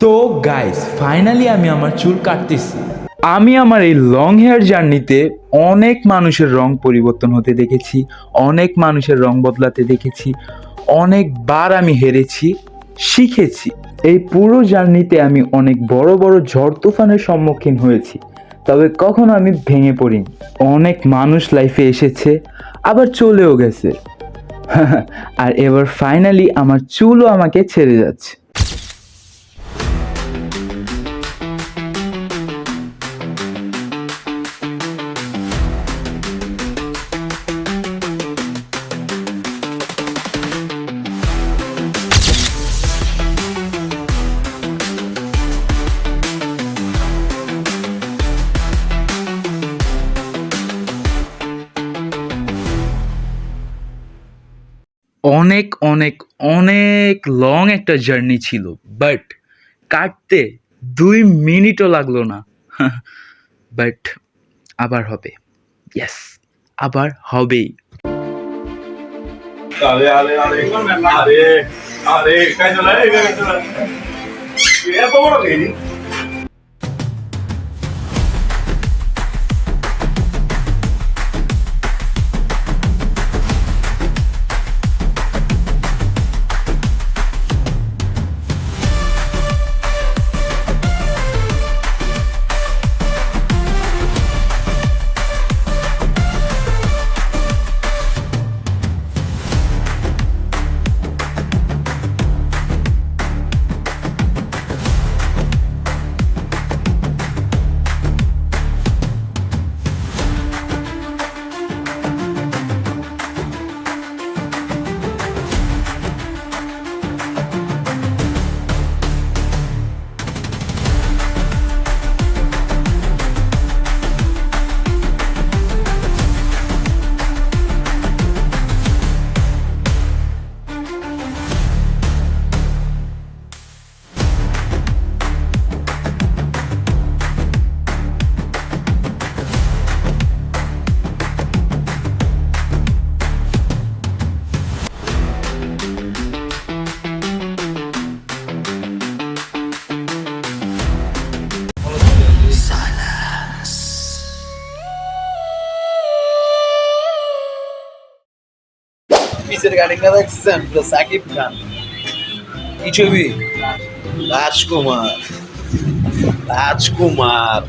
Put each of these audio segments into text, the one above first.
তো guys finally আমি আমার চুল কাটতেছি। আমি আমার এই লং হেয়ার জার্নিতে অনেক মানুষের রং পরিবর্তন হতে দেখেছি, অনেক মানুষের রং বদলাতে দেখেছি, অনেকবার আমি হেরেছি, শিখেছি। এই পুরো জার্নিতে আমি অনেক বড় বড় ঝড় তুফানের সম্মুখীন হয়েছি, তবে কখনো আমি ভেঙে পড়িনি। অনেক মানুষ লাইফে এসেছে, আবার চলেও গেছে। আর এবার ফাইনালি আমার চুলও আমাকে ছেড়ে যাচ্ছে। অনেক অনেক অনেক লং একটা জার্নি ছিল, বাট কাটতে 2 মিনিটও লাগলো না। বাট আবার হবে, ইয়েস, আবার হবেই। আরে আরে আরে আরে আরে काय झालं এত বড় গেলি পিসের গাড়িটা দেখছেন পুরো সাকিব খান কি ছবি রাজকুমার রাজকুমার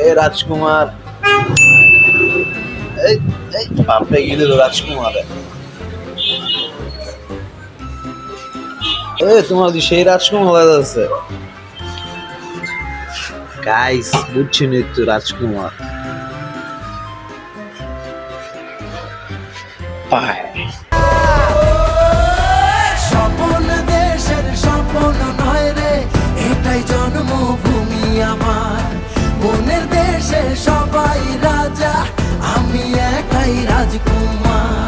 এই রাজকুমার এই এই বাপরে গিয়ে দিল রাজকুমারে তোমার সেই রাজকুমার আছে গাইস বুঝছেন তো রাজকুমার পায় স্বপন দেশের স্বপন নয় রে, এটাই জন্মভূমি আমার। মনের দেশে সবাই রাজা, আমি একাই রাজকুমার।